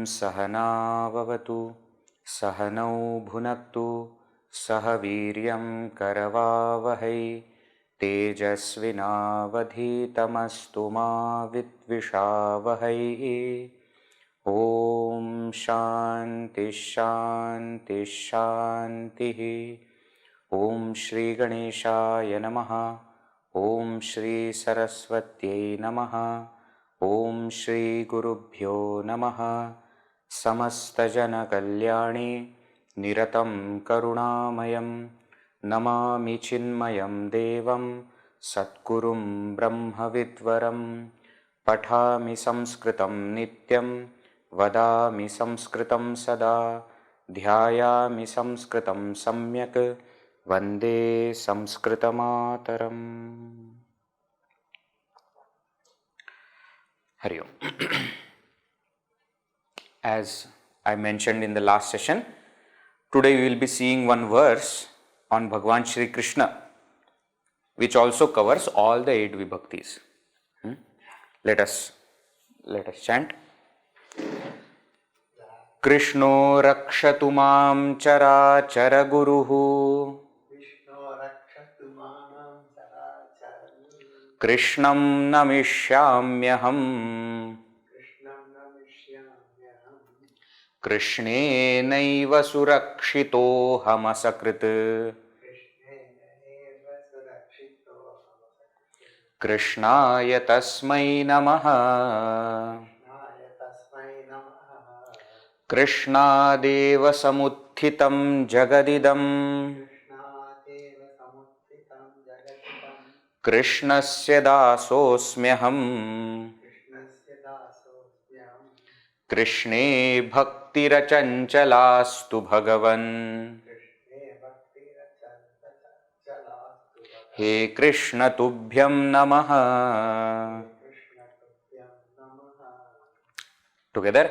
सहना भवतु सहनौ भुनक्तु सह वीर्यं करवावहै तेजस्विनावधीतमस्तु मा विद्विषावहै। ओम शांति शांति शांति। ओम श्री गणेशाय नमः। ओम श्री सरस्वत्यै नमः। ओम श्री गुरुभ्यो नमः। समस्तजनकल्याणे निरतं करुणामयं नमामि चिन्मयं देवं सद्गुरुं ब्रह्मविद्वरं। पठामि संस्कृतं नित्यं वदामि संस्कृतं सदा ध्यायामि संस्कृतं सम्यक् वन्दे संस्कृतमातरम्। Hari Om. As I mentioned in the last session, today we will be seeing one verse on Bhagwan Shri Krishna, which also covers all the 8 vibhaktis. Let us chant. Krishno rakshatu mam charachara guruhu. Krishnam namishyamyaham. Krishnenaiva surakshitohamasakrit. Krishnaya tasmai namaha. Krishnadeva samuthitam jagadidam. Krishnasya dasosmyaham. Krishne bhaktirachanchalastu bhagavan. He Krishna tubhyam namaha. Together.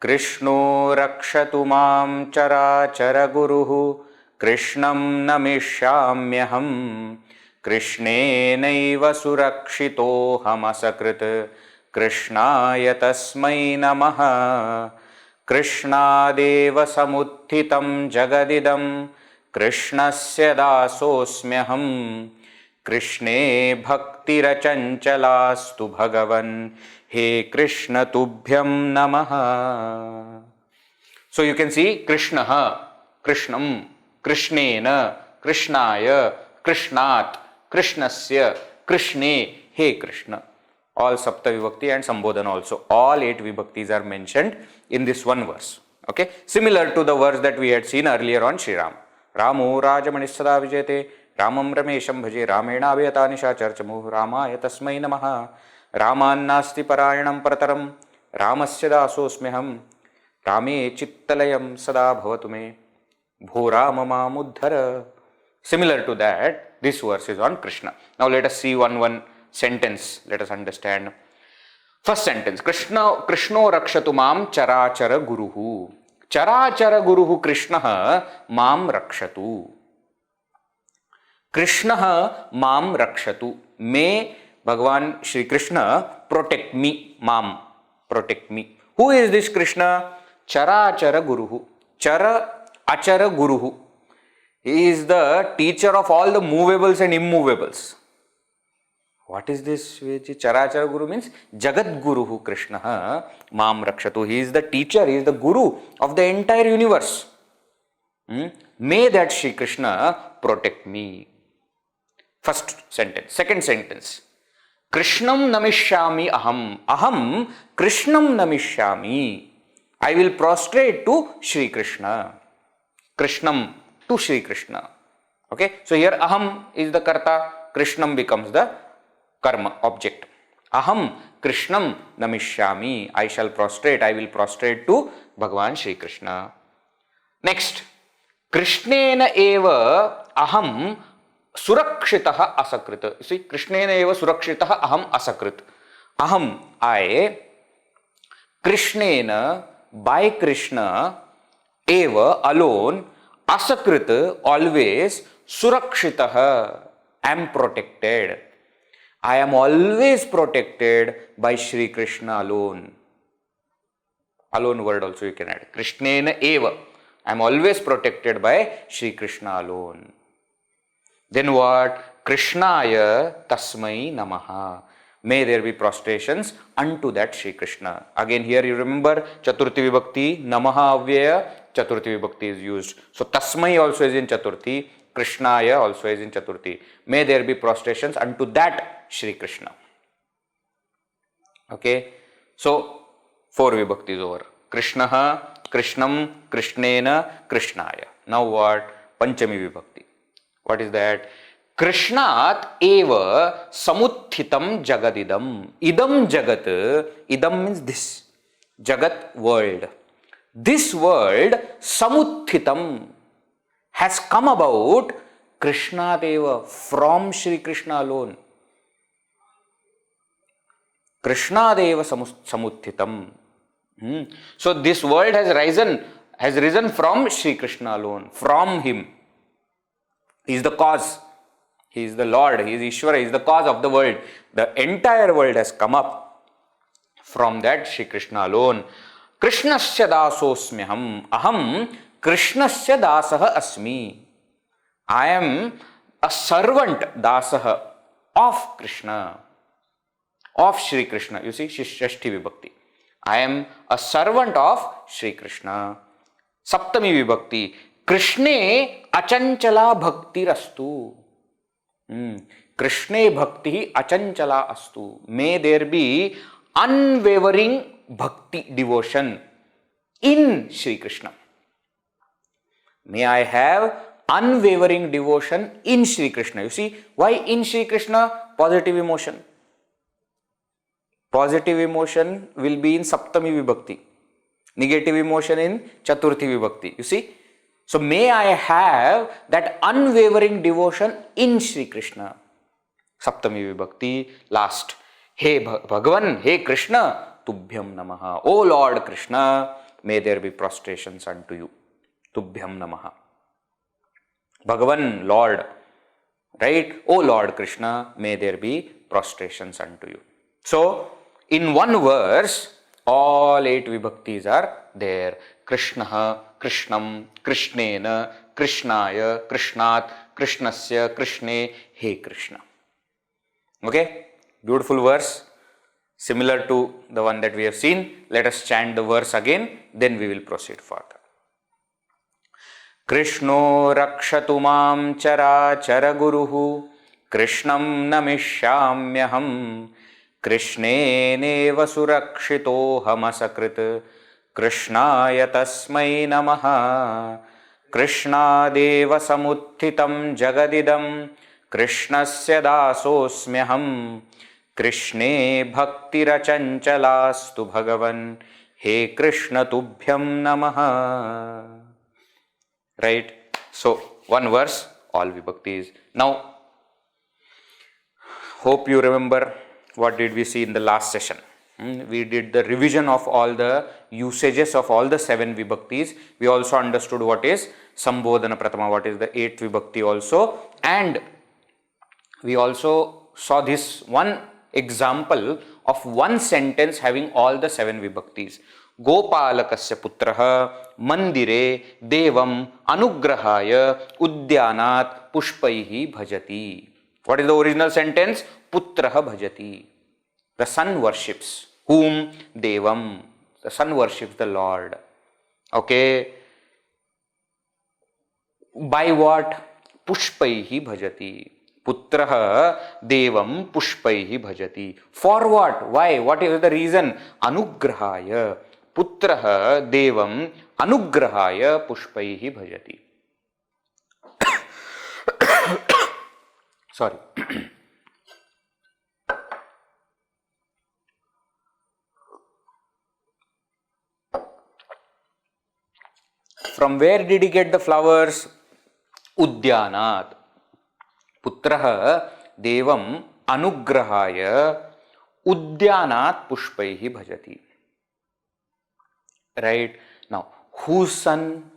Krishno rakshatu mam charachara guruhu. Krishnam namishyamyaham. Krishnenaiva surakshitohamasakrit. Krishnaya tasmai namaha. Krishnadeva samuthitam jagadidam. Krishnasya dasosmyaham. Krishne bhaktirachanchalastu bhagavan. He Krishna tubhyam namaha. So you can see Krishnaha, Krishnam, Krishnena, Krishnaya, Krishnat, Krishnasya, Krishne, He Krishna. All Sapta Vibhakti and Sambodhana also. All 8 Vibhaktis are mentioned in this one verse. Okay. Similar to the verse that we had seen earlier on Shri Ram. Ramo Rajamanis Sada Vijayate Ramam Ramesham Bhaje Ramena Abhyatanisha Charchamu Ramaya Tasmai Namaha. Raman Nasti Parayanam Prataram Ramasya Dasosmyaham. Rame Chittalayam Sada Bhavatume Bho Ramama Muddhara. Similar to that, this verse is on Krishna. Now let us see one sentence. Let us understand. First sentence. Krishno rakshatu mam charachara guruhu. Charachara guruhu Krishna mam rakshatu. Krishna mam rakshatu. May Bhagavan Shri Krishna protect me. Mam. Protect me. Who is this Krishna? Charachara guruhu. Achara guruhu. He is the teacher of all the movables and immovables. What is this? Charachara Guru means Jagat Guruhu Krishna Mam Rakshatu. He is the teacher, he is the Guru of the entire universe. May that Shri Krishna protect me. First sentence. Second sentence. Krishnam Namishyami Aham. Aham Krishnam Namishyami. I will prostrate to Shri Krishna. Krishnam to Shri Krishna. Okay, so here aham is the karta, Krishnam becomes the karma object. Aham Krishnam namishyami, I shall prostrate, I will prostrate to Bhagavan Shri Krishna. Next, Krishnena eva aham surakshitah asakrit. You see, Krishnena eva surakshitah aham asakrit. Aham, I, Krishnena, by Krishna, eva, alone, asakrit, always, surakshitah, am protected. I am always protected by Shri Krishna alone. Alone word also you can add. Krishnena eva. I am always protected by Shri Krishna alone. Then what? Krishnaya tasmai namaha. May there be prostrations unto that Shri Krishna. Again here you remember Chaturthi Vibhakti, Namaha Avyaya, Chaturthi Vibhakti is used. So Tasmai also is in Chaturthi, Krishnaya also is in Chaturthi. May there be prostrations unto that Shri Krishna. Okay, so 4 Vibhakti is over. Krishnaha, Krishnam, Krishnena, Krishnaya. Now what? Panchami Vibhakti. What is that? Krishnat eva samuthitam jagadidam. Idam jagat, idam means this. Jagat, world. This world, samuthitam, has come about Krishnat eva, from Shri Krishna alone. Krishnat eva samuthitam. So this world has risen from Shri Krishna alone, from him. He is the cause. He is the Lord, He is Ishvara, He is the cause of the world. The entire world has come up from that Shri Krishna alone. Krishnasya dasosmyaham. Aham Krishnasya dasaha asmi. I am a servant, dasaha, of Krishna, of Shri Krishna. You see, Shashti Vibhakti. I am a servant of Shri Krishna. Saptami Vibhakti. Krishne achanchala bhakti rastu. Krishne bhakti achanchala astu. May there be unwavering bhakti, devotion in Shri Krishna. May I have unwavering devotion in Shri Krishna. You see, why in Shri Krishna? Positive emotion. Positive emotion will be in Saptami Vibhakti. Negative emotion in Chaturthi Vibhakti. You see? So may I have that unwavering devotion in Shri Krishna. Saptami Vibhakti, last. Hey Bhagavan, hey Krishna, Tubhyam Namaha. O Lord Krishna, may there be prostrations unto you. Tubhyam Namaha. Bhagavan, Lord, right? O Lord Krishna, may there be prostrations unto you. So, in one verse, all 8 vibhaktis are there. Krishnaha, Krishnam, Krishnena, Krishnaya, Krishnat, Krishnasya, Krishne, Hey Krishna. Okay, beautiful verse, similar to the one that we have seen. Let us chant the verse again, then we will proceed further. Krishno rakshatu mam chara chara guruhu, Krishnam namishyamyaham, Krishneneva surakshitohamasakrit, Krishnaya tasmai namaha. Krishnadeva samuthitam jagadidam, Krishnasya dasosmyaham, Krishne bhaktirachanchalastu bhagavan, He Krishna tubhyam namaha. Right? So, one verse, all vibhaktis. Now, hope you remember what did we see in the last session. We did the revision of all the usages of all the 7 vibhaktis. We also understood what is Sambodhana Pratama, what is the 8th vibhakti also. And we also saw this one example of one sentence having all the 7 vibhaktis. Gopalakasya putraha mandire devam anugrahaya udyanat pushpaihi bhajati. What is the original sentence? Putraha bhajati. The son worships. Whom? Devam. The son worships the Lord. Okay. By what? Pushpaihi bhajati. Putraha devam pushpaihi bhajati. For what? Why? What is the reason? Anugrahaya. Putraha devam anugrahaya pushpaihi bhajati. Sorry. From where did he get the flowers? Udyanat. Putraha devam anugrahaya udyanat pushpaihi bhajati. Right? Now, whose son?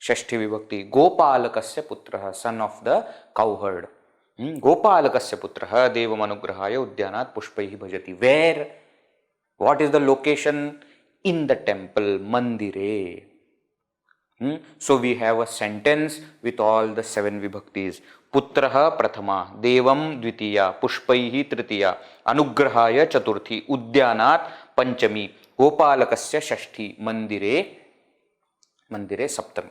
Shashti Vibhakti. Gopalakasya putraha, son of the cowherd. Gopalakasya putraha devam anugrahaya udyanat pushpaihi bhajati. Where? What is the location? In the temple, mandire. So we have a sentence with all the 7 vibhaktis. Putraha prathama, devam dvitiya, pushpaihi tritiya, anugrahaya chaturthi, udyanat panchami, gopalakasya shashti, mandire saptami.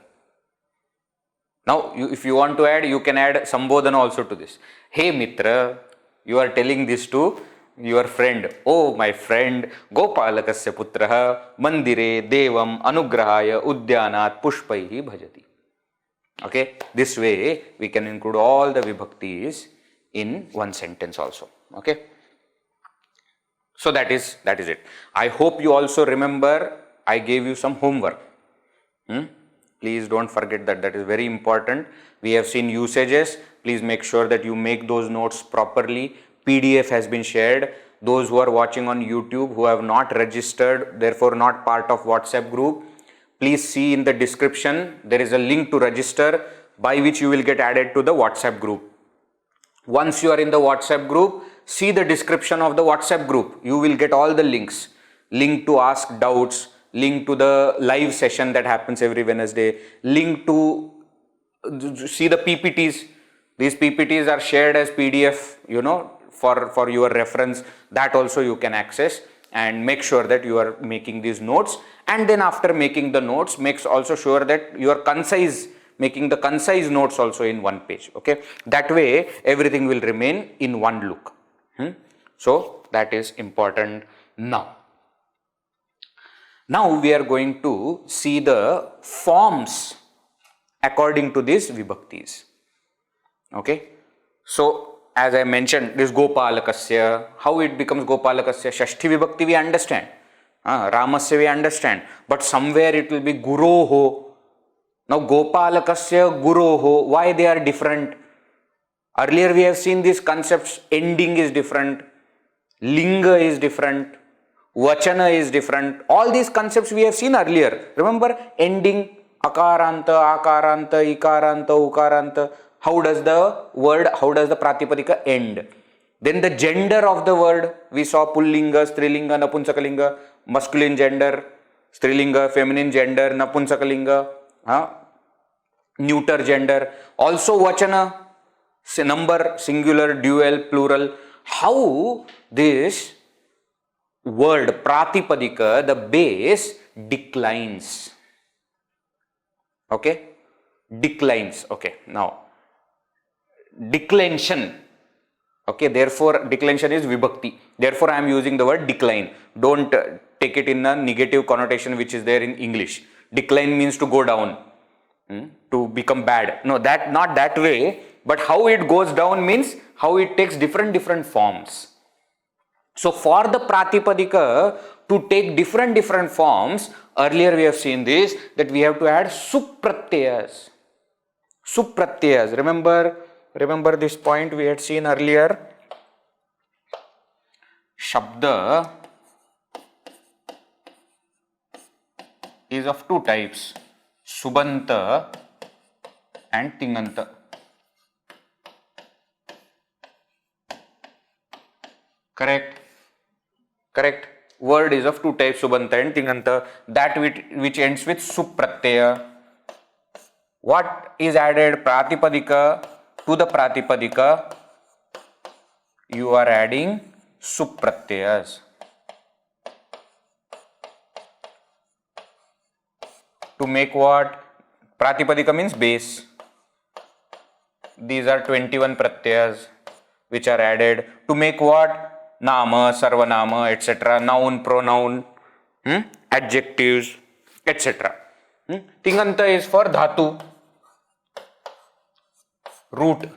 Now, if you want to add, you can add Sambodhana also to this. Hey Mitra, you are telling this to your friend. Oh, my friend, Gopalakasya putraha, mandire, devam, anugrahaya, udyanat, pushpaihi bhajati. Okay, this way we can include all the vibhaktis in one sentence also. Okay, so that is it. I hope you also remember I gave you some homework. Please don't forget that. That is very important. We have seen usages. Please make sure that you make those notes properly. PDF has been shared. Those who are watching on YouTube who have not registered, therefore not part of WhatsApp group, please see in the description. There is a link to register by which you will get added to the WhatsApp group. Once you are in the WhatsApp group, see the description of the WhatsApp group. You will get all the links. Link to ask doubts, link to the live session that happens every Wednesday, link to see the PPTs. These PPTs are shared as PDF, for your reference. That also you can access, and make sure that you are making these notes. And then after making the notes, make also sure that you are concise, making the concise notes also in one page. Okay, that way everything will remain in one look. So that is important. Now we are going to see the forms according to these vibhaktis. Okay, so as I mentioned, this Gopalakasya, how it becomes Gopalakasya, Shashti Vibhakti we understand, Ramasya we understand, but somewhere it will be Guroho. Now Gopalakasya, Guroho, why they are different? Earlier we have seen these concepts, ending is different, Linga is different, Vachana is different. All these concepts we have seen earlier. Remember, ending, Akaranta, Akaranta, Ikaranta, Ukaranta. How does the Pratipadika end? Then the gender of the word, we saw Pullinga, Strilinga, Napunsakalinga, masculine gender, Strilinga, feminine gender, Napunsakalinga, neuter gender. Also Vachana, number, singular, dual, plural. How this word Pratipadika, the base, declines. Okay? Declines. Okay. Now, declension. Okay. Therefore, declension is vibhakti. Therefore, I am using the word decline. Don't take it in a negative connotation which is there in English. Decline means to go down, to become bad. No, not that way. But how it goes down means how it takes different forms. So for the Pratipadika to take different forms, earlier we have seen this, that we have to add supratyayas. Supratyayas. Remember this point we had seen earlier. Shabda is of two types, Subanta and Tinganta. Correct. Word is of two types, Subanta and Tinganta. That which ends with Supratyaya. What is added? Pratipadika. To the Pratipadika, you are adding Supratyayas. To make what? Pratipadika means base. These are 21 Pratyayas which are added. To make what? Nama, Sarvanama, etc. Noun, pronoun, adjectives, etc. Tinganta is for dhatu, root.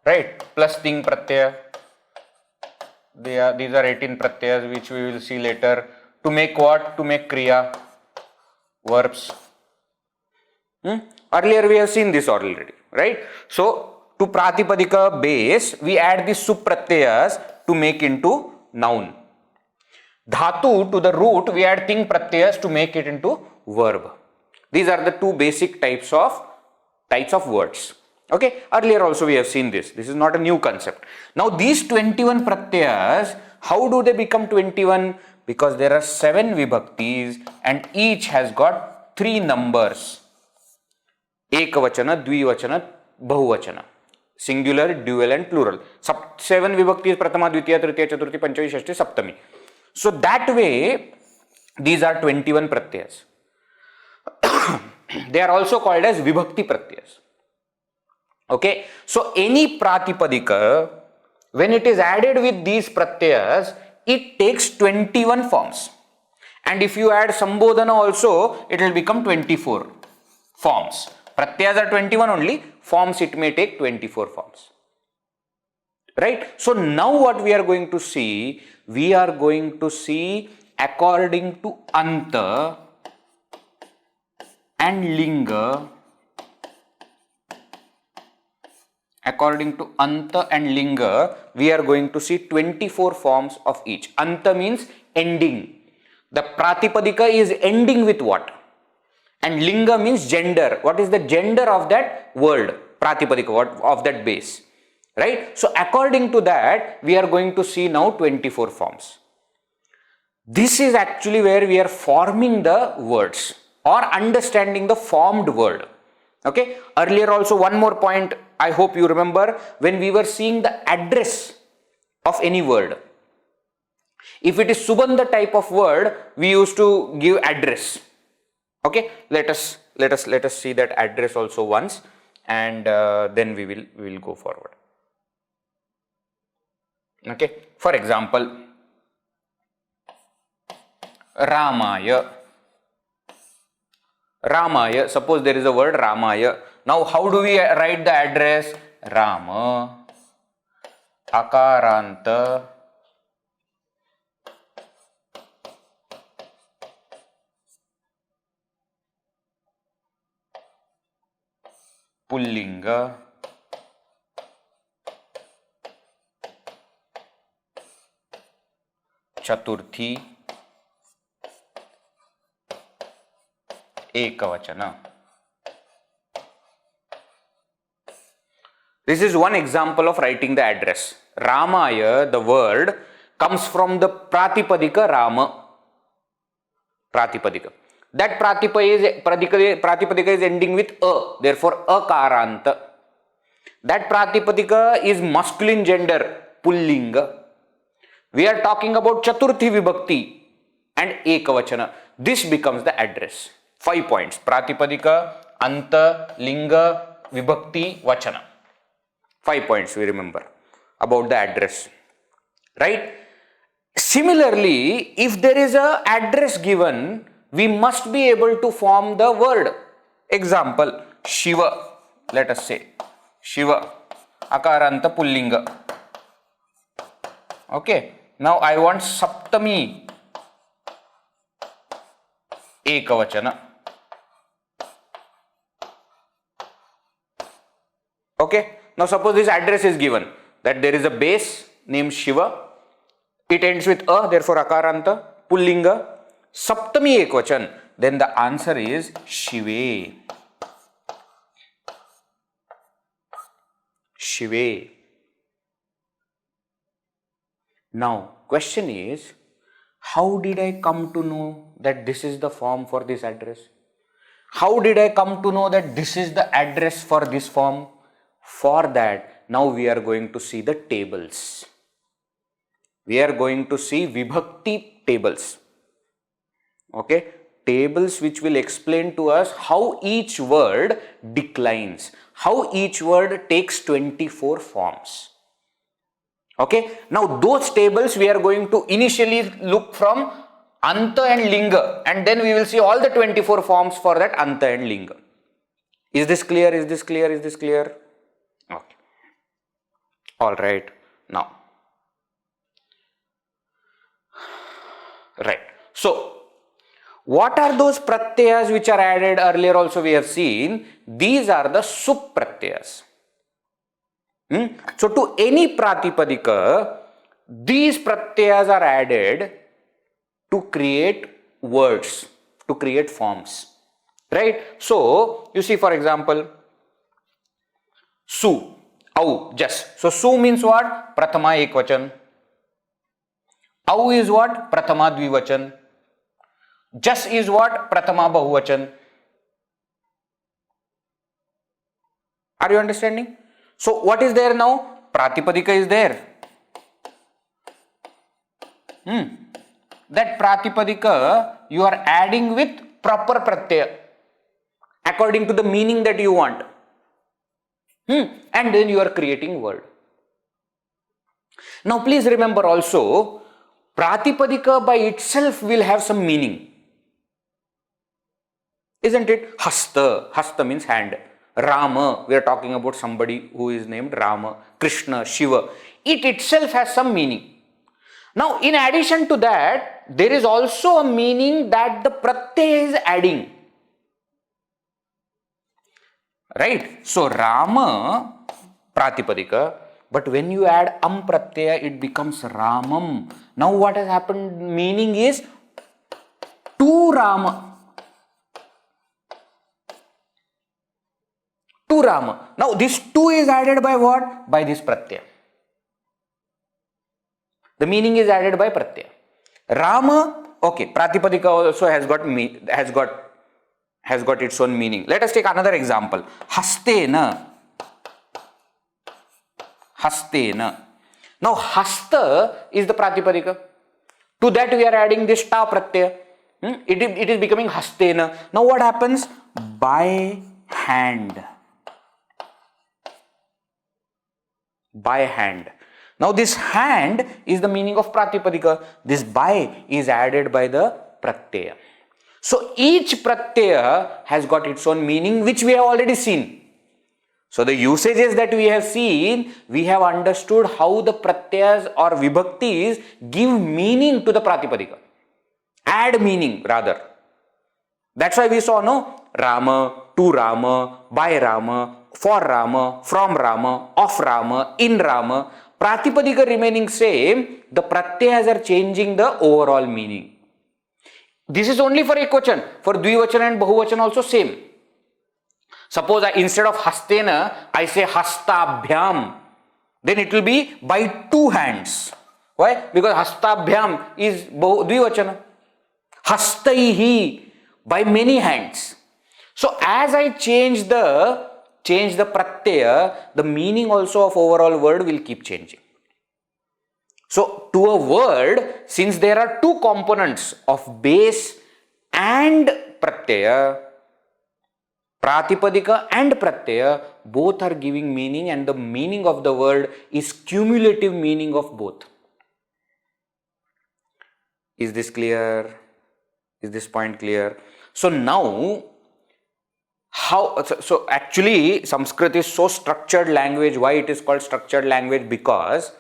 right? Plus ting pratyaya. These are 18 pratyas which we will see later. To make what? To make kriya, verbs. Earlier we have seen this already, right? So to pratipadika base, we add the supratyayas to make into noun. Dhatu, to the root, we add ting pratyayas to make it into verb. These are the two basic types of words. Okay, earlier also we have seen this. This is not a new concept. Now these 21 pratyayas, how do they become 21? Because there are 7 vibhaktis and each has got 3 numbers. Ekavachana, dvivachana, bahuvachana. Singular, dual and plural. 7 vibhaktis, pratama, dvitiya, tritiya, chaturthi, panchami, shashti, saptami. So that way, these are 21 pratyayas. They are also called as vibhakti pratyayas. Okay, so any pratipadika, when it is added with these pratyayas, it takes 21 forms. And if you add sambodhana also, it will become 24 forms. Pratyayas are 21 only, forms it may take 24 forms. Right? So now what we are going to see, according to anta and linga, we are going to see 24 forms of each. Anta means ending. The pratipadika is ending with what? And linga means gender. What is the gender of that word? Pratipadika, of that base. Right? So according to that, we are going to see now 24 forms. This is actually where we are forming the words or understanding the formed word. Okay. Earlier also one more point, I hope you remember, when we were seeing the address of any word. If it is Subandha type of word, we used to give address. Okay. Let us see that address also once, and then we will go forward. Okay. For example, Ramaya. Suppose there is a word Ramaya. Now how do we write the address? Rama, Akaranta, Pullinga, Chaturthi, Ekavachana. This is one example of writing the address. Ramaya, the word, comes from the Pratipadika Rama. Pratipadika. That Pratipadika is ending with a, therefore Akaranta. That Pratipadika is masculine gender, Pullinga. We are talking about Chaturthi Vibhakti and Ekavachana. This becomes the address. 5 points. Pratipadika, Anta, Linga, Vibhakti, Vachana. 5 points we remember about the address. Right? Similarly, if there is a address given, we must be able to form the word. Example, Shiva. Let us say Shiva, Akaranta, Pullinga. Okay. Now I want Saptami, Ekavachana. Okay. Now suppose this address is given, that there is a base named Shiva. It ends with a, therefore Akaranta, Pullinga, Saptami Ekvachan. Then the answer is Shive. Shive. Now, question is, how did I come to know that this is the form for this address? How did I come to know that this is the address for this form? For that, now we are going to see the tables. We are going to see Vibhakti tables. Okay? Tables which will explain to us how each word declines, how each word takes 24 forms. Okay, now those tables we are going to initially look from Anta and Linga, and then we will see all the 24 forms for that Anta and Linga. Is this clear? Is this clear? Is this clear? Okay. All right. Now, right. So, what are those pratyayas which are added? Earlier also we have seen, these are the sup pratyayas. So, to any pratipadika, these pratyayas are added to create words, to create forms. Right? So, you see, for example, su, au, just. So, su means what? Prathama ekvachan. Au is what? Prathama dvivachan. Just is what? Prathama bahuvachan. Are you understanding? So, what is there now? Pratipadika is there. That pratipadika you are adding with proper pratyaya according to the meaning that you want. And then you are creating word. Now, please remember also, pratipadika by itself will have some meaning. Isn't it? Hasta. Hasta means hand. Rama. We are talking about somebody who is named Rama. Krishna, Shiva. It itself has some meaning. Now, in addition to that, there is also a meaning that the pratyaya is adding. Right? So, Rama, pratipadika. But when you add pratyaya, it becomes Ramam. Now, what has happened? Meaning is to Rama. To Rama. Now, this two is added by what? By this pratyaya. The meaning is added by pratyaya. Rama, okay, pratipadika also has got its own meaning. Let us take another example. Hastena. Hastena. Now, hasta is the pratipadika. To that we are adding this ta pratyaya. It is becoming hastena. Now, what happens? By hand. By hand. Now, this hand is the meaning of pratipadika. This by is added by the pratyaya. So, each pratyaya has got its own meaning, which we have already seen. So, the usages that we have seen, we have understood how the pratyayas or vibhaktis give meaning to the pratipadika. Add meaning rather. That's why we saw, no? Rama, to Rama, by Rama, for Rama, from Rama, of Rama, in Rama. Pratipadika remaining same, the pratyayas are changing the overall meaning. This is only for ekvachan. For dvivachan and bahuvachan also same. Suppose instead of hastena, I say hastabhyam. Then it will be by two hands. Why? Because hastabhyam is dvivachana. Hastaihi, by many hands. So as I change the pratyaya, the meaning also of overall word will keep changing. So to a word, since there are two components of base and pratyaya, pratipadika and pratyaya, both are giving meaning, and the meaning of the word is cumulative meaning of both. Is this clear? Is this point clear? So now, so actually Sanskrit is so structured language. Why it is called structured language? Because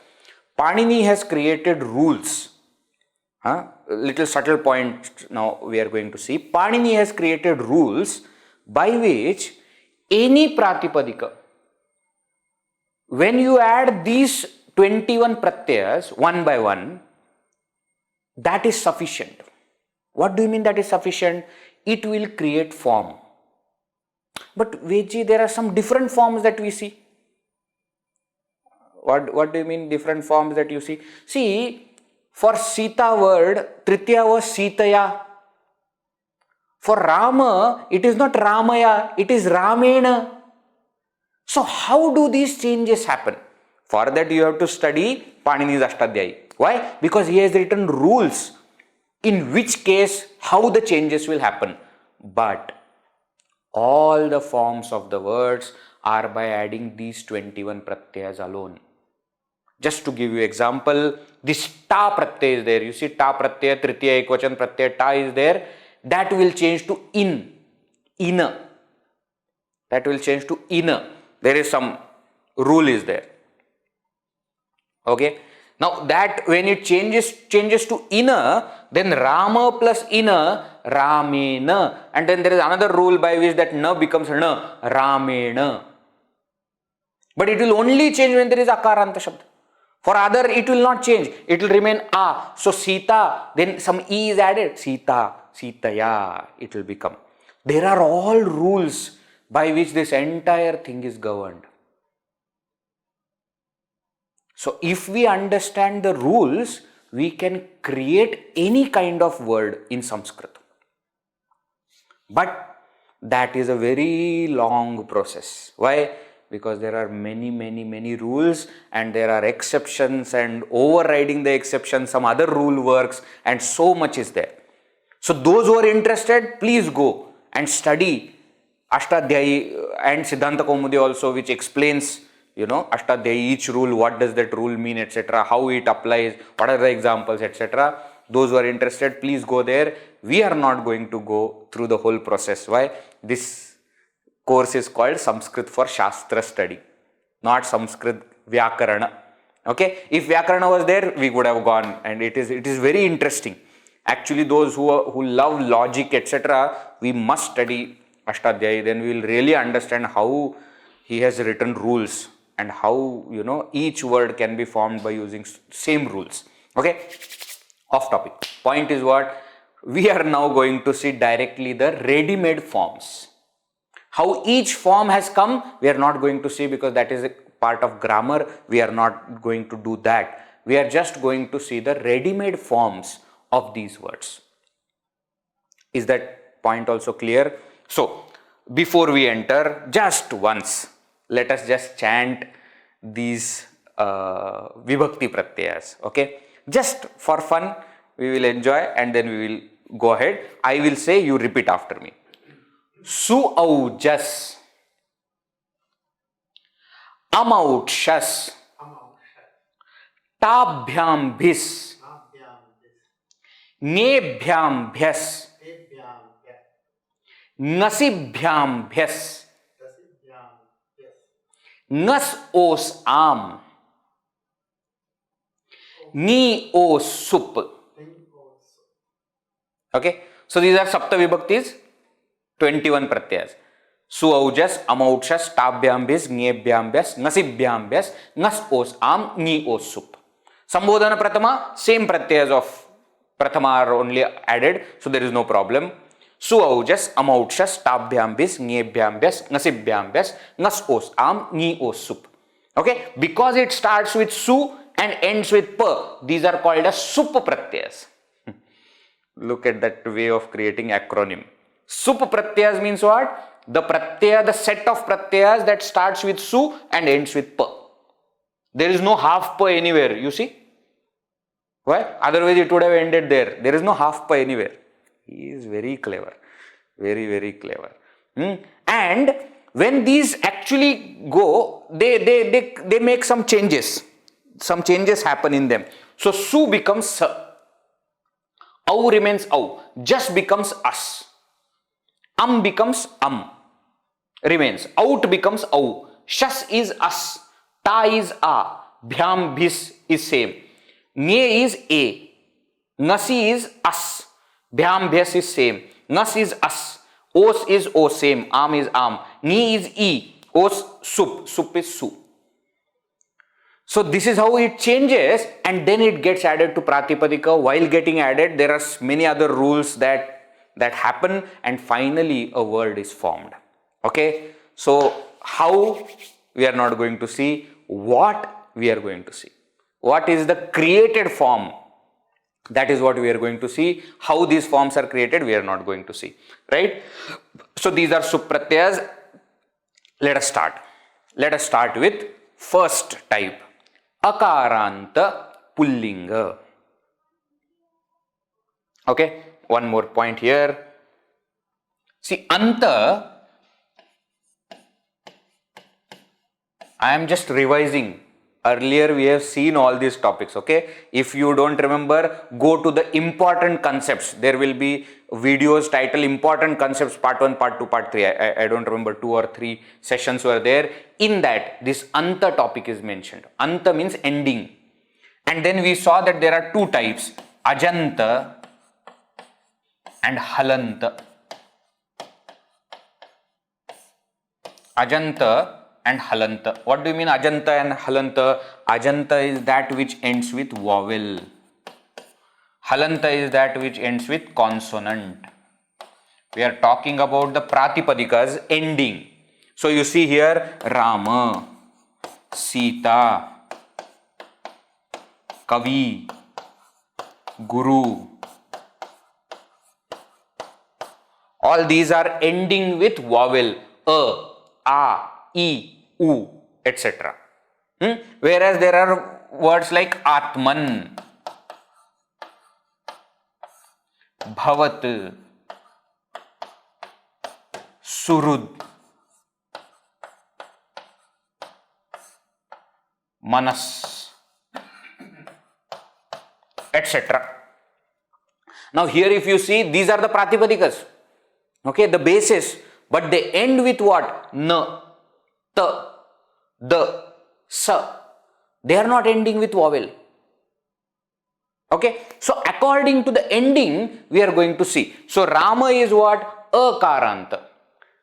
Panini has created rules. Little subtle point now we are going to see. Panini has created rules by which any pratipadika, when you add these 21 pratyayas one by one, that is sufficient. What do you mean that is sufficient? It will create form. But Vedji, there are some different forms that we see. What do you mean different forms that you see? See, for Sita word, Tritiya was Sitaya. For Rama, it is not Ramaya, it is Ramena. So how do these changes happen? For that you have to study Panini's Ashtadhyayi. Why? Because he has written rules in which case how the changes will happen. But all the forms of the words are by adding these 21 pratyayas alone. Just to give you example, this ta pratyaya is there. You see ta pratyaya, tritiya ekvachan pratyaya, ta is there. That will change to inner. That will change to inner. There is some rule is there. Okay. Now that when it changes to inner, then Rama plus inner, Ramena. And then there is another rule by which that na becomes na, Ramena. But it will only change when there is Akaranta Shabda. For other, it will not change. It will remain A. So Sita, then some E is added. Sita, Sitaya, it will become. There are all rules by which this entire thing is governed. So if we understand the rules, we can create any kind of word in Sanskrit. But that is a very long process. Why? Because there are many rules, and there are exceptions, and overriding the exception some other rule works, and so much is there. So those who are interested, please go and study Ashtadhyayi and Siddhanta Kaumudi also, which explains, Ashtadhyayi, each rule, what does that rule mean, etc., how it applies, what are the examples, etc. Those who are interested, please go there. We are not going to go through the whole process. Why? This course is called Sanskrit for Shastra-study, not Sanskrit Vyakarana. Okay? If Vyakarana was there, we would have gone, and it is very interesting. Actually, those who love logic, etc., we must study Ashtadhyayi. Then we will really understand how he has written rules, and how each word can be formed by using same rules. Okay? Off topic. Point is what? We are now going to see directly the ready-made forms. How each form has come, we are not going to see, because that is a part of grammar. We are not going to do that. We are just going to see the ready-made forms of these words. Is that point also clear? So, before we enter, just once, let us just chant these vibhakti pratyayas. Okay? Just for fun, we will enjoy, and then we will go ahead. I will say, you repeat after me. Suaujas, amautshas, tabhyam bhis, nebhyam bhyas, nasibhyam bhyas, nas os am, ni os sup. Okay, so these are sapta vibhaktis. 21 pratyas. Suaujas, amautshas, tabhyam bhis, nyebhyam bhyas, nasibhyam bhyas, nas os am, ni os sup. Sambodhana pratama, same pratyas of pratama are only added, so there is no problem. Suaujas, amautshas, tabhyam bhis, nyebhyam bhyas, nasibhyam bhyas, nas os am, ni os sup. Okay, because it starts with su and ends with pa, these are called as sup pratyas. Look at that way of creating acronym. Sup pratyas means what? The pratyaya, the set of pratyas that starts with su and ends with pa. There is no half pa anywhere, you see? Why? Otherwise it would have ended there. There is no half pa anywhere. He is very clever. Very clever. And when these actually go, they make some changes. Some changes happen in them. So su becomes sa. Au remains au. Just becomes as. Becomes remains. Out becomes au. Shas is as. Ta is a. Bhyam bhis is same. Nye is a. Nasi is as. Bhyam bhyas is same. Nas is as. Os is o same. Am is am. Ni is e. Os sup. Sup is su. So this is how it changes, and then it gets added to Pratipadika. While getting added, there are many other rules that happen, and finally a word is formed. Okay, so how we are not going to see, what we are going to see. What is the created form? That is what we are going to see. How these forms are created, we are not going to see. Right? So these are supratyas. Let us start. Let us start with first type. Akaranta pullinga. Okay, one more point here. See, anta, I am just revising. Earlier we have seen all these topics, okay? If you don't remember, go to the important concepts. There will be videos titled important concepts part 1, part 2, part 3. I don't remember, 2 or 3 sessions were there. In that, this anta topic is mentioned. Anta means ending. And then we saw that there are two types, Ajanta and Halanta. Ajanta and Halanta. What do you mean Ajanta and Halanta? Ajanta is that which ends with vowel. Halanta is that which ends with consonant. We are talking about the Pratipadikas ending. So you see here Rama, Sita, Kavi, Guru. All these are ending with vowel. A, I, U, etc. Whereas there are words like Atman, Bhavat, Surud, Manas, etc. Now here if you see, these are the Pratipadikas. Okay, the basis. But they end with what? Na, ta, the, sa. They are not ending with vowel. Okay, so according to the ending, we are going to see. So Rama is what? Akaranta.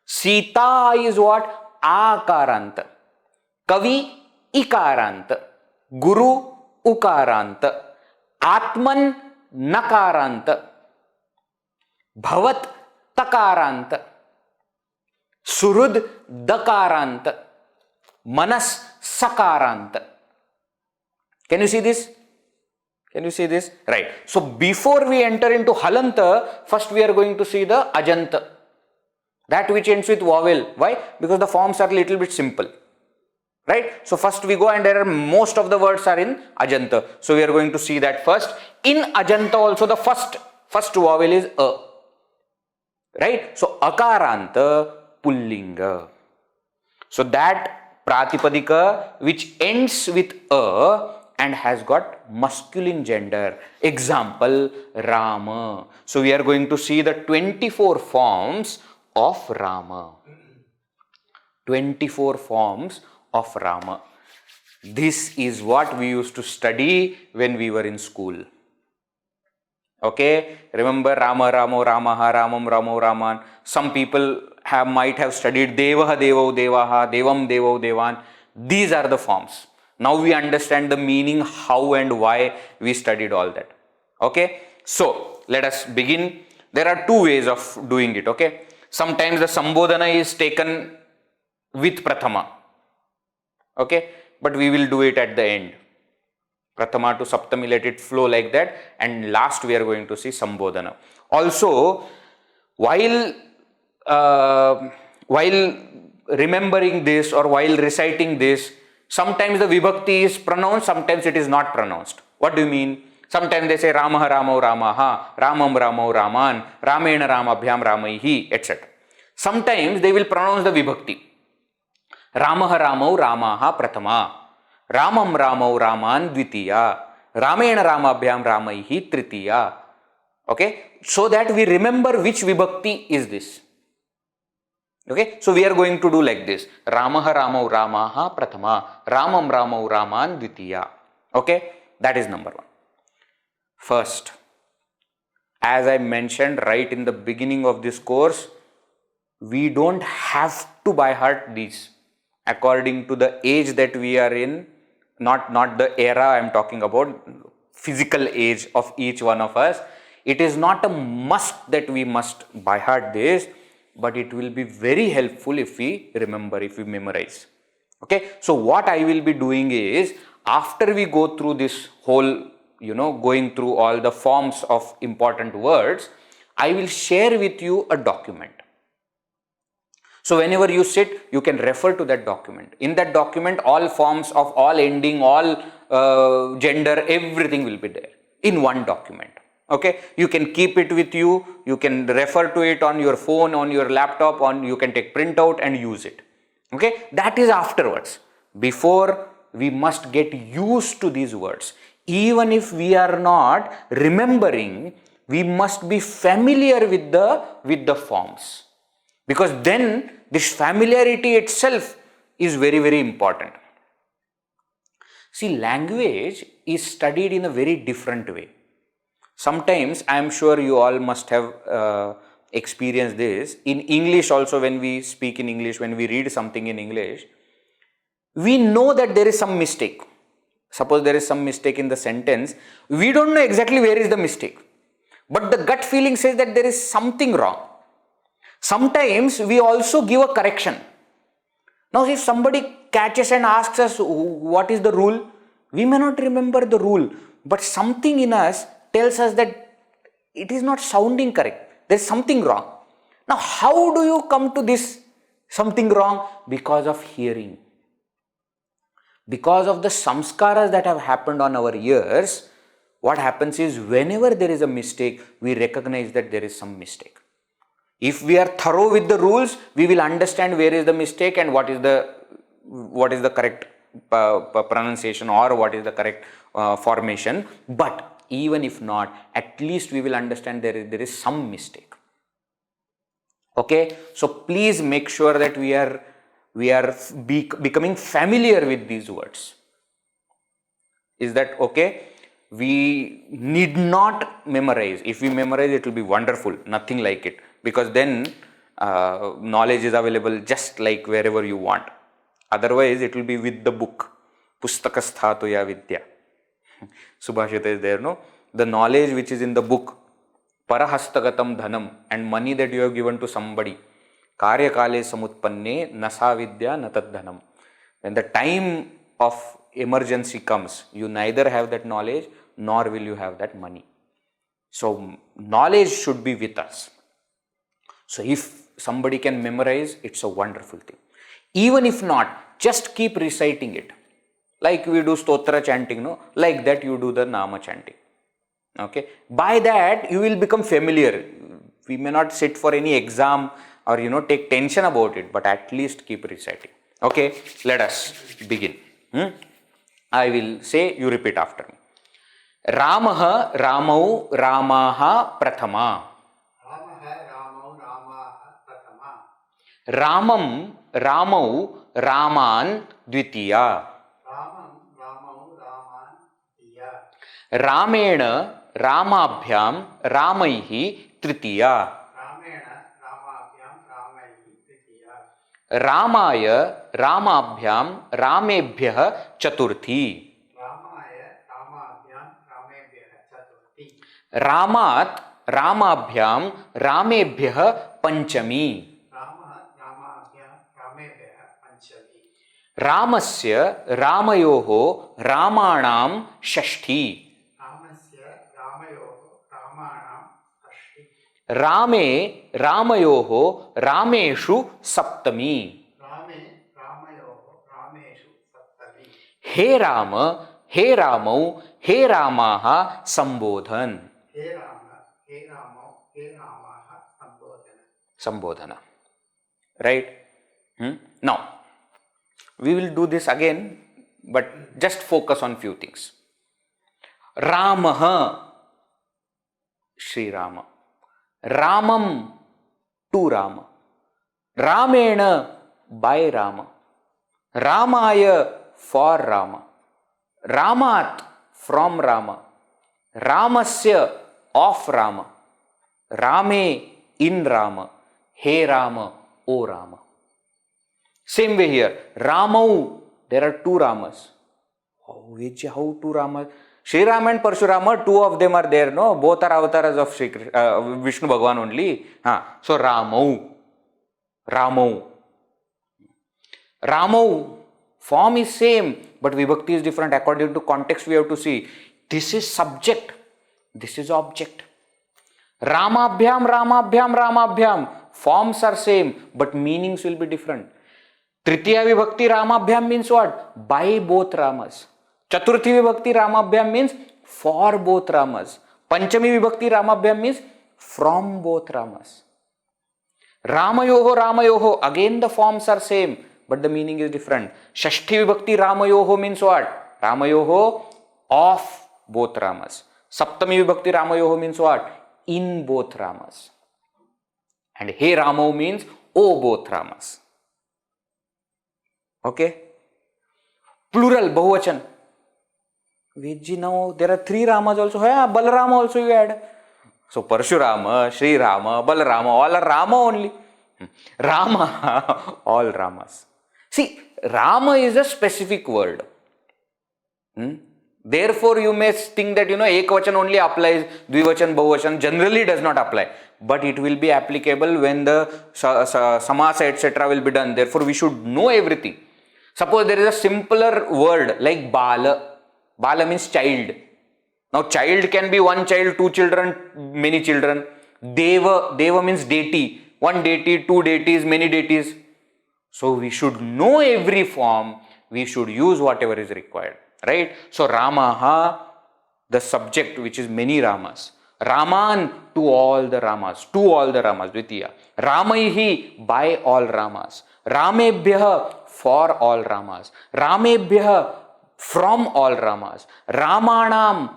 Sita is what? Akaranta. Kavi, Ikaranta. Guru, Ukaranta. Atman, Nakaranta. Bhavat, Takaranta. Surud, Dakaranta. Manas, Sakaranta. Can you see this? Can you see this? Right. So before we enter into Halanta, first we are going to see the Ajanta. That which ends with vowel. Why? Because the forms are little bit simple. Right? So first we go and there are most of the words are in Ajanta. So we are going to see that first. In Ajanta also the first vowel is A. Right? So Akaranta, Pullinga. So that Pratipadika which ends with A and has got masculine gender. Example, Rama. So we are going to see the 24 forms of Rama. 24 forms of Rama. This is what we used to study when we were in school. Okay, remember Rama, Ramo, Ramaha, Ramam, Ramo, Raman. Some people might have studied Devaha, Devo, Devaha, Devam, Devo, Devan. These are the forms. Now we understand the meaning, how and why we studied all that. Okay, so let us begin. There are two ways of doing it. Okay, sometimes the Sambodhana is taken with Prathama. Okay, but we will do it at the end. Prathama to Saptami, let it flow like that, and last we are going to see Sambodhana. Also, while remembering this or while reciting this, sometimes the Vibhakti is pronounced, sometimes it is not pronounced. What do you mean? Sometimes they say Ramaha, Ramo, Ramaha, Ramam, Ramo, Raman, Ramena, Ramabhyam, Ramaihi, etc. Sometimes they will pronounce the Vibhakti. Ramaha, Ramo, Ramaha, Prathama. Ramam, Ramo, Raman, Dvitiya. Ramena, Ramabhyam, Ramaihi, Tritiya. Okay, so that we remember which Vibhakti is this. Okay, so we are going to do like this. Ramaha, Ramo, Ramaha, Prathama. Ramam, Ramo, Raman, Dvitiya. Okay, that is number one. First, as I mentioned right in the beginning of this course, we don't have to by heart these. According to the age that we are in, not the era I am talking about, physical age of each one of us, it is not a must that we must by heart this, but it will be very helpful if we remember, if we memorize. Okay, so what I will be doing is, after we go through this whole, going through all the forms of important words, I will share with you a document. So whenever you sit, you can refer to that document. In that document, all forms of all ending, all gender, everything will be there in one document. Okay, you can keep it with you, you can refer to it on your phone, on your laptop, you can take printout and use it. Okay, that is afterwards. Before, we must get used to these words. Even if we are not remembering, we must be familiar with the forms. Because then this familiarity itself is very, very important. See, language is studied in a very different way. Sometimes, I am sure you all must have experienced this. In English also, when we speak in English, when we read something in English, we know that there is some mistake. Suppose there is some mistake in the sentence, we don't know exactly where is the mistake. But the gut feeling says that there is something wrong. Sometimes we also give a correction. Now, if somebody catches and asks us what is the rule, we may not remember the rule, but something in us tells us that it is not sounding correct. There is something wrong. Now, how do you come to this something wrong? Because of hearing. Because of the samskaras that have happened on our ears, what happens is whenever there is a mistake, we recognize that there is some mistake. If we are thorough with the rules, we will understand where is the mistake and what is the correct pronunciation or what is the correct formation. But even if not, at least we will understand there is some mistake. Okay, so please make sure that we are becoming familiar with these words. Is that okay? We need not memorize. If we memorize, it will be wonderful. Nothing like it. Because then knowledge is available just like wherever you want. Otherwise, it will be with the book. Pustakasthatya vidya. Subhashita is there, no? The knowledge which is in the book, parahastagatam dhanam, and money that you have given to somebody, karyakale samutpanne nasa vidya natad dhanam. When the time of emergency comes, you neither have that knowledge nor will you have that money. So, knowledge should be with us. So, if somebody can memorize, it's a wonderful thing. Even if not, just keep reciting it. Like we do stotra chanting, no? Like that you do the nama chanting. Okay? By that, you will become familiar. We may not sit for any exam or, take tension about it, but at least keep reciting. Okay? Let us begin. I will say, you repeat after me. Ramaha Ramau Ramaha Prathama. Ramam Ramau Raman Dvitiya. Ramena Ramabhyam Ramaihi Tritiya. Ramaya Ramabhyam Ramebhyah Chaturthi. Ramat Ramabhyam Ramebhyah Panchami. Ramasya Ramayoho Ramanam Shashti. Rame Ramayoho Rameshu Saptami. He Rama, He Ramau, He Ramaha Sambodhan. Sambodhana. Right? Now, we will do this again, but just focus on few things. Ramaha, Sri Rama. Ramam, to Rama. Ramena, by Rama. Ramaya, for Rama. Ramat, from Rama. Ramasya, of Rama. Rame, in Rama. He Rama, O Rama. Same way here. Ramau, there are two Ramas. How two Ramas? Sri Rama and Parshurama, two of them are there, no? Both are avatars of Vishnu Bhagavan only. So Ramau. Ramau. Ramau. Form is same, but vibhakti is different. According to context, we have to see. This is subject. This is object. Ramabhyam, Ramabhyam, Ramabhyam. Forms are same, but meanings will be different. Tritiya vibhakti Ramabhyam means what? By both Ramas. Chaturthi vibhakti Ramabhyam means for both Ramas. Panchami vibhakti Ramabhyam means from both Ramas. Ramayoho, Ramayoho, again the forms are same, but the meaning is different. Shashti vibhakti Ramayoho means what? Ramayoho, of both Ramas. Saptami vibhakti Ramayoho means what? In both Ramas. And He Ramau means O both Ramas. Okay? Plural, Bahuvachan. Vedji, now there are 3 Ramas also. Yeah, Balarama also you add. So Parshurama, Sri Rama, Balarama, all are Rama only. Rama, all Ramas. See, Rama is a specific word. Therefore, you may think that, Ekvachan only applies, Dvivachan, Bahuvachan generally does not apply. But it will be applicable when the Samasa, etc. will be done. Therefore, we should know everything. Suppose there is a simpler word like Bala. Bala means child. Now, child can be 1 child, 2 children, many children. Deva means deity. 1 deity, 2 deities, many deities. So, we should know every form. We should use whatever is required. Right? So, Ramaha, the subject which is many Ramas. Raman, to all the Ramas. To all the Ramas, Dvitiya. Ramaihi, by all Ramas. Ramebhyaha, for all Ramas. Ramebhyaha, from all Ramas. Ramanam,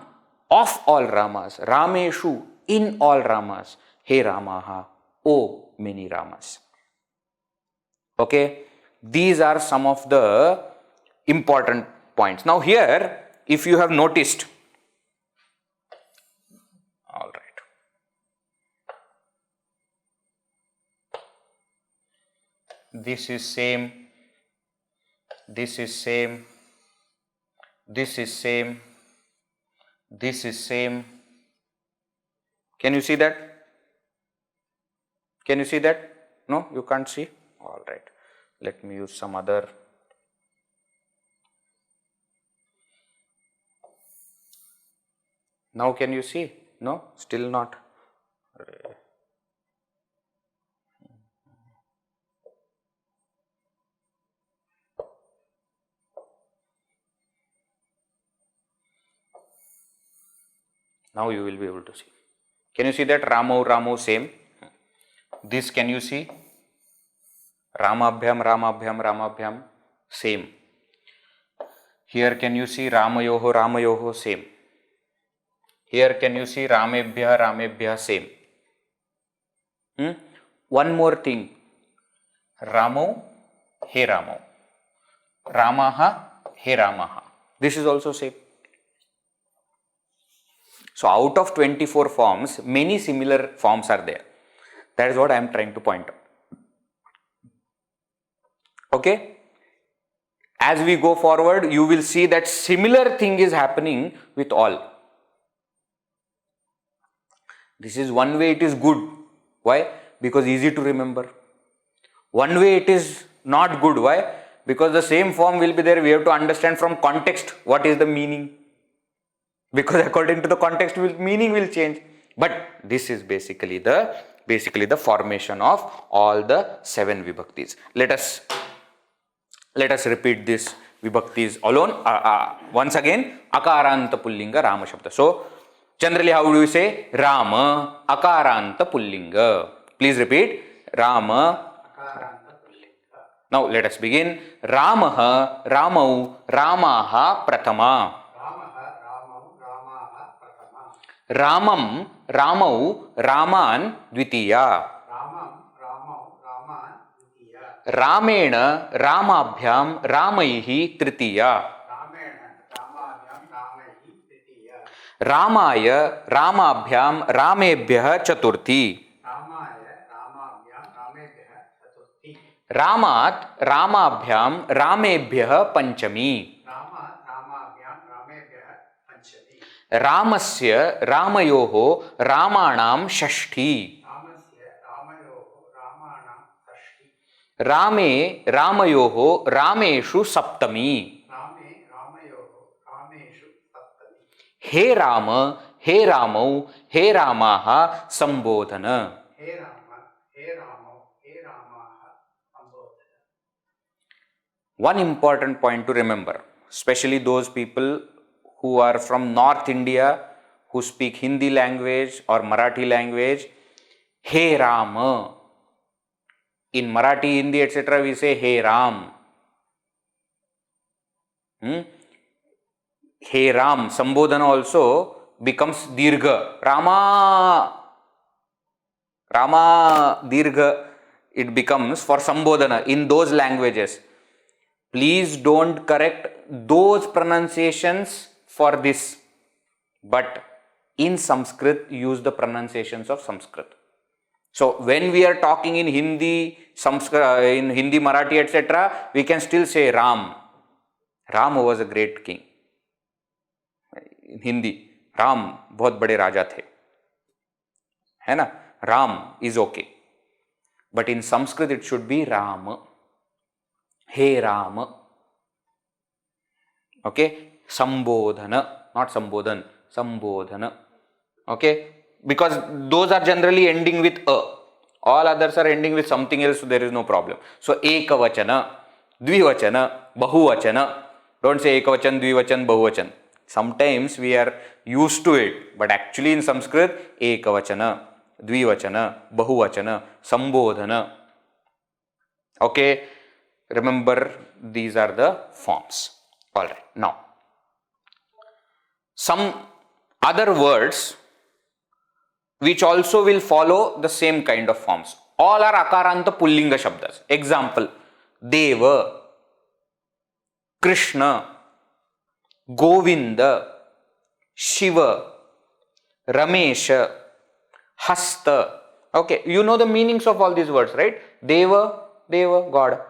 of all Ramas. Rameshu, in all Ramas. He Ramaha, O many Ramas. Okay? These are some of the important points. Now here, if you have noticed, all right, this is same, this is same, this is same, this is same. Can you see that? Can you see that? No, you can't see? All right. Let me use some other. Now can you see? No, still not. Now you will be able to see. Can you see that? Ramo, same. This can you see? Ramabhyam, same. Here can you see Ramayoho, same. Here can you see Ramebhya, same. One more thing. Ramo, he Ramo. Ramaha, he Ramaha. This is also same. So out of 24 forms, many similar forms are there. That is what I am trying to point out. Okay? As we go forward, you will see that similar thing is happening with all. This is one way it is good. Why? Because easy to remember. One way it is not good. Why? Because the same form will be there. We have to understand from context what is the meaning. Because according to the context, meaning will change. But this is basically the formation of all the 7 vibhaktis. Let us repeat this vibhaktis alone. Once again, Akaranta Pullinga Rama Shabda. So, generally how do we say? Rama Akaranta Pullinga. Please repeat. Rama Akaranta Pullinga. Now, let us begin. Ramaha Ramau Ramaha Prathama. Ramam Ramau Raman Dvitiya. Ramena Ramabhyam Ramaihi Tritiya. Ramaya Ramabhyam Ramebhyah Chaturthi. Ramat Ramabhyam Ramebhyah Panchami. Ramasya Ramayoho Ramanam Shashti. Rame Ramayoho Rameshu Saptami. He Rama He Ramau He Ramaha Sambodhana. One important point to remember, especially those people who are from North India, who speak Hindi language or Marathi language, He Rama. In Marathi, Hindi, etc., we say He Ram. He Ram. Sambodhana also becomes Dirgha. Rama Dirgha. It becomes for Sambodhana in those languages. Please don't correct those pronunciations for this, but in Sanskrit use the pronunciations of Sanskrit. So when we are talking in Hindi, Sanskrit, in Hindi, Marathi, etc., we can still say Ram. Ram was a great king. In Hindi, Ram बहुत बड़े राजा थे, है ना? Ram is okay, but in Sanskrit it should be Ram. Hey Ram. Okay, Sambodhana, not Sambodhan, Sambodhana. Okay, because those are generally ending with a. All others are ending with something else, so there is no problem. So ekavachana, dvivachana, bahuvachana. Don't say ekavachan, dvivachan, bahuvachan. Sometimes we are used to it, but actually in Sanskrit, ekavachana, dvivachana, bahuvachana, sambodhana. Okay, remember these are the forms. All right, now some other words which also will follow the same kind of forms. All are Akaranta Pullinga Shabdas. Example, Deva, Krishna, Govinda, Shiva, Ramesha, Hasta. Okay, you know the meanings of all these words, right? Deva, Deva, God.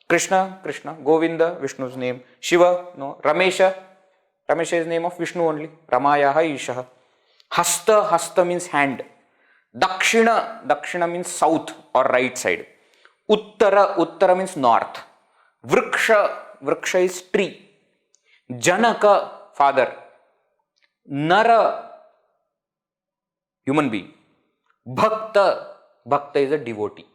Krishna, Krishna. Govinda, Vishnu's name. Shiva, no. Ramesha, Ramesha is name of Vishnu only. Ramayaha Ishaha. Hasta, Hasta means hand. Dakshina, Dakshina means south or right side. Uttara, Uttara means north. Vriksha, Vriksha is tree. Janaka, father. Nara, human being. Bhakta, Bhakta is a devotee.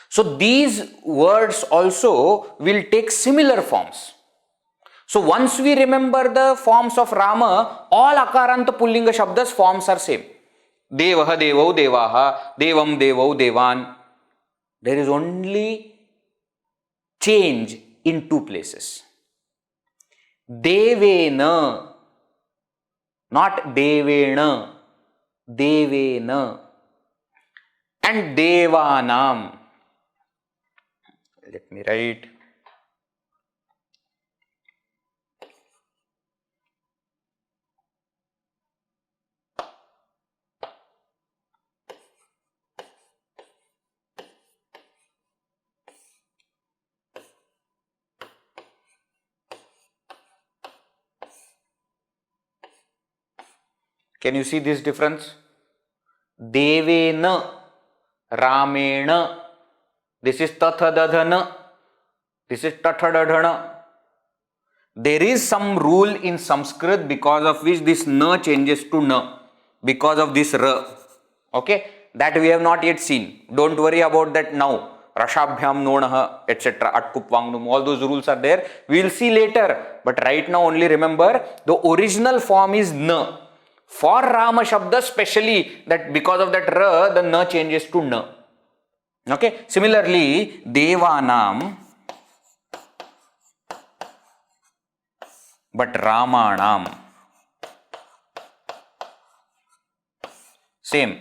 So these words also will take similar forms. So once we remember the forms of Rama, all Akaranta Pullinga Shabdas forms are same. Devaha, Devau, Devaha, Devam, Devau, Devan. There is only change in two places. Devena, not Devena, Devena. And Devanam. Let me write. Can you see this difference? Devena, Ramena. This is Tathadadhana. This is Tathadadhana. There is some rule in Sanskrit because of which this na changes to na. Because of this ra. Okay? That we have not yet seen. Don't worry about that now. Rashabhyam nonaha, etc. Atkupvangnum. All those rules are there. We will see later. But right now only remember the original form is na. For Rama Shabda specially, that because of that ra, the na changes to na. Okay. Similarly, Devanam, but Ramanam, same.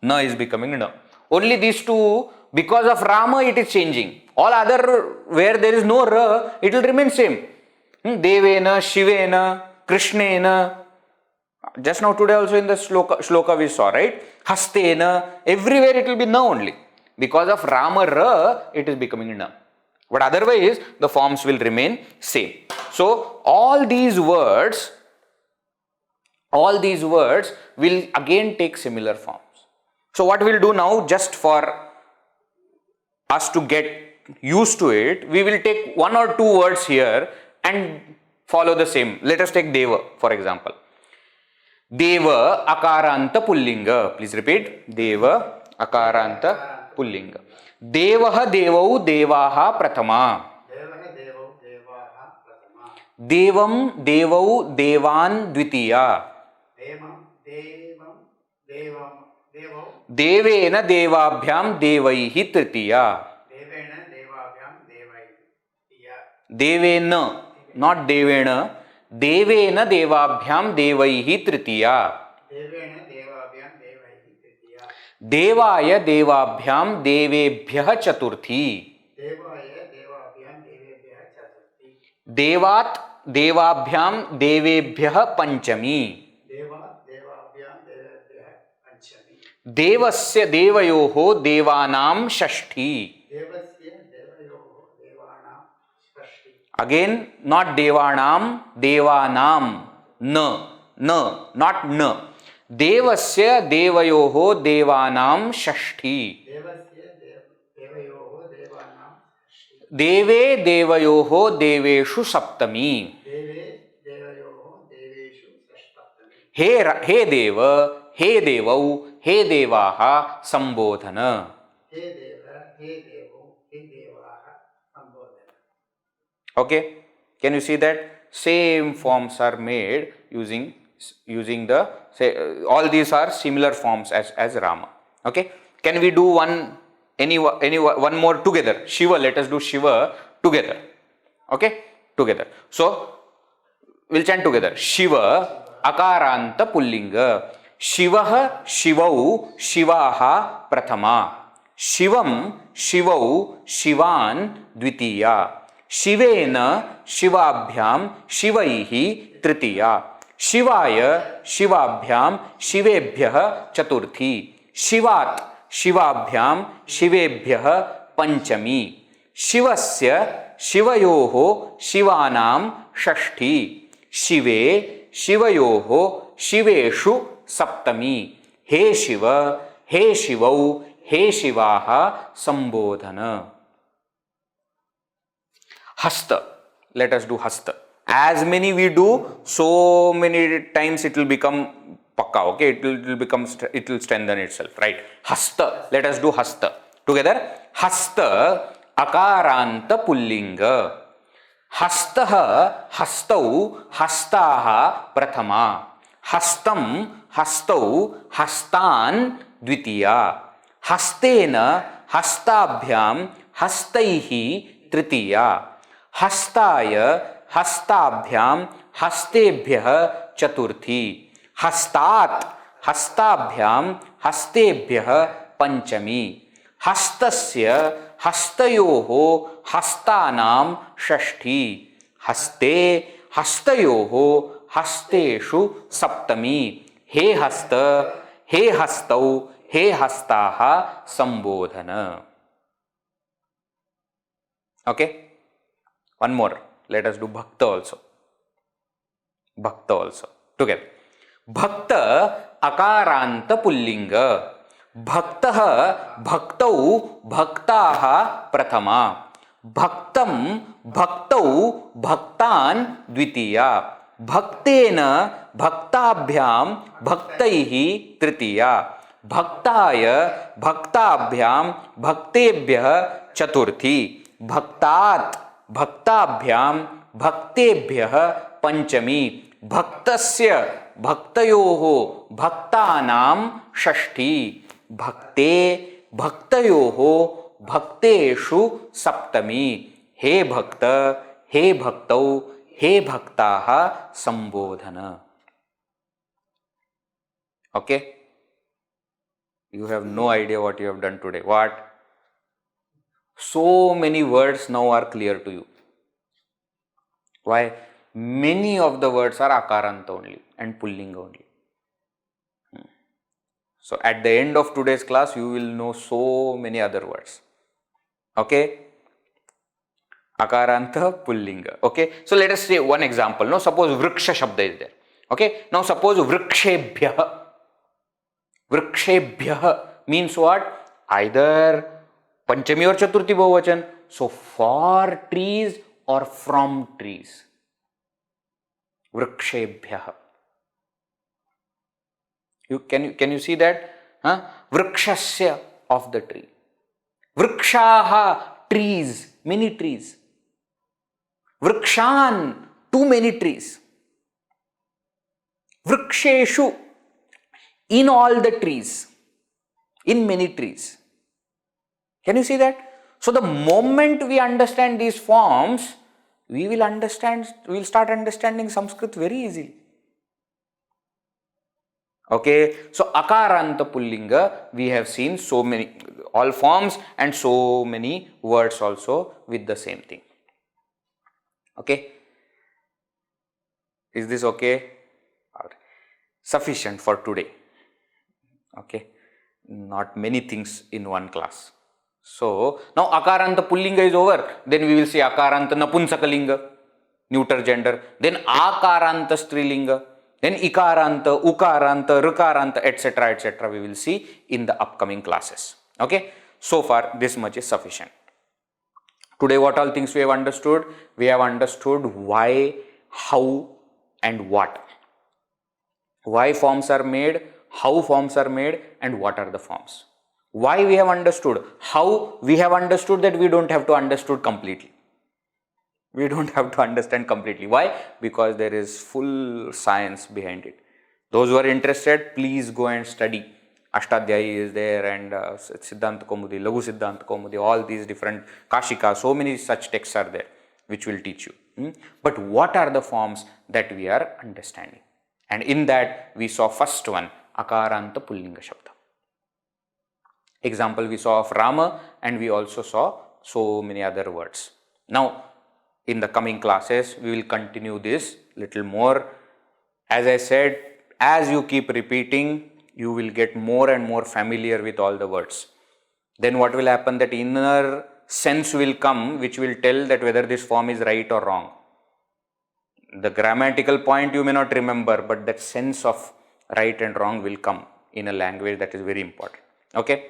Na is becoming na. Only these two, because of Rama, it is changing. All other, where there is no ra, it will remain same. Devena, Shivena, Krishnena. Just now today also in the shloka we saw, right? Hastena, everywhere it will be na only. Because of Rama ra, it is becoming na. But otherwise, the forms will remain same. So, all these words will again take similar forms. So, what we will do now, just for us to get used to it, we will take one or two words here and follow the same. Let us take Deva, for example. Deva Akaranta Pullinga. Please repeat. Deva Akaranta Pullinga. Devaha Devau Devaha Prathama. Devam Devau Devan Dvitiya. Devena Devabhyam Devaihi Tritiya. Devena, not Devena. Devena Devabhyam Devaihi Tritiya. Devaya Devabhyam Devebhyah Chaturthi. Devat devabhyam devebhyah panchami. Devasya devayoho devanam shashti. Again, not devanam, devanam. No, not no. Devasya devayoho devanam shashti. Deve devayoho deveshu saptami. हे देव, हे देवौ, हे देवाः संबोधन. Okay, can you see that same forms are made using the all these are similar forms as Rama. Okay, can we do one more together? Shiva, let us do Shiva together. Okay, together. So we'll chant together. Shiva Akaranta Pullinga. Shivah Shivau Shivaha Prathama. Shivam Shivau Shivan Dvitiya. Shivena Shivabhyam Shivaihi Tritiya. Shivaya Shivabhyam Shivebhyah Chaturthi. Shivat Shivabhyam Shivebhyah Panchami. Shivasya Shivayoho Shivanam Shashti. Shive Shivayoho Shiveshu Saptami. He Shiva, He Shivau, He Shivaha Sambodhana. Hasta. Let us do Hasta. As many we do, so many times it will become pakka. Okay, it will strengthen itself. Right. Hasta. Let us do Hasta together. Hasta Akaranta Pullinga. Hastah hastau hastaha prathama. Hastam hastau hastan dvitiya. Hastena hastabhyam hastaihi tritiya. Hastaya hastabhyam hastebhyah chaturthi. Hastat hastabhyam hastebhyah panchami. Hastasya Hastayoho Hastanam Shashti. Haste Hastayoho Hasteshu Saptami. He Hasta, He Hastau, He Hastaha Sambodhana. Okay? One more. Let us do Bhakta also. Bhakta also. Together. Bhakta Akaranta Pullinga. Bhaktah bhaktau bhaktaha prathama. Bhaktam bhaktau bhaktan dvitiya. Bhaktena bhaktabhyam bhaktaihi tritiya. Bhaktaya bhaktabhyam bhaktebhyah chaturthi. Bhaktat bhaktabhyam bhaktebhyah panchami. Bhaktasya bhaktayoho bhaktanam shashti. Bhakte bhaktayoho bhakteshu saptami. He bhakta, he bhaktau, he bhaktaha sambodhana. Okay? You have no idea what you have done today. What? So many words now are clear to you. Why? Many of the words are Akaranta only and Pullinga only. So at the end of today's class, you will know so many other words. Okay? Akaranta, Pullinga. Okay? So let us say one example. Now suppose Vriksha Shabda is there. Okay? Now suppose Vrikshebhyah. Vrikshebhyah means what? Either Panchami or Chaturthi Bahuvachan. So for trees or from trees. Vrikshebhyah. Can you see that? Vrikshasya of the tree. Vrikshaha, trees, many trees. Vrikshan, too many trees. Vriksheshu, in all the trees, in many trees. Can you see that? So the moment we understand these forms, we will start understanding Sanskrit very easily. Okay, so Akaranta Pullinga, we have seen so many, all forms and so many words also with the same thing. Okay, Is this okay? All right. Sufficient for today. Okay. Not many things in one class. So now Akaranta Pullinga is over. Then we will see Akaranta Napunsakalinga, neuter gender. Then Akaranta Strilinga. Then Ikaranta, Ukaranta, Rukaranta, etc. etc. we will see in the upcoming classes. Okay. So far this much is sufficient. Today what all things we have understood? We have understood why, how and what. Why forms are made, how forms are made, and what are the forms. Why we have understood, how we have understood that we don't have to understood completely. We don't have to understand completely. Why? Because there is full science behind it. Those who are interested, please go and study. Ashtadhyayi is there, and Siddhanta Kaumudi, Laghu Siddhanta Kaumudi, all these different Kashika, so many such texts are there which will teach you. But what are the forms that we are understanding? And in that we saw first one, Akaranta Pullinga Shabda. Example we saw of Rama, and we also saw so many other words. Now in the coming classes we will continue this little more. As I said, as you keep repeating, you will get more and more familiar with all the words. Then what will happen, that inner sense will come which will tell that whether this form is right or wrong. The grammatical point you may not remember, but that sense of right and wrong will come in a language that is very important. Okay?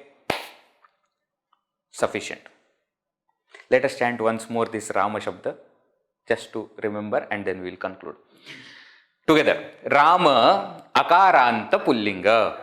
Sufficient. Let us chant once more this Rama Shabda just to remember, and then we will conclude. Together. Rama Akaranta Pullinga.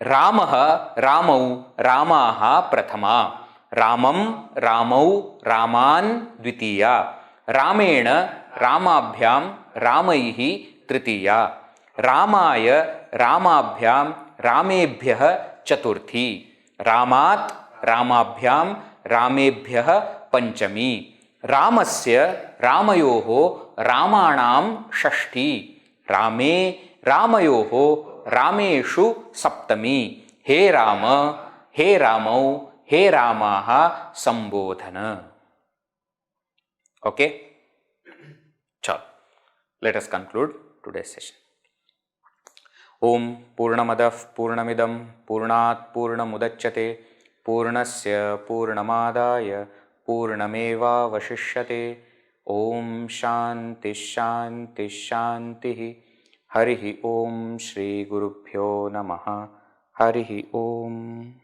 Ramaha Ramau Ramaha Prathama. Ramam Ramau Raman Dvitiya. Ramena Ramabhyam Ramaihi Tritiya. Ramaya Ramabhyam Ramebhyah Chaturthi. Ramat Ramabhyam Ramebhyah Panchami. Ramasya Ramayoho Ramanam Shashti. Rame Ramayoho Rameshu Saptami. He Rama, He Ramau, He Ramaha Sambodhana. Okay? Chal. Let us conclude today's session. Om Purnamadav Purnamidam Purnat Purnamudachyate Purnasya Purnamadaya Purnameva Vashishyate. Om Shanti Shanti Shanti. Harihi Om Shri Gurubhyo Namaha. Harihi Om.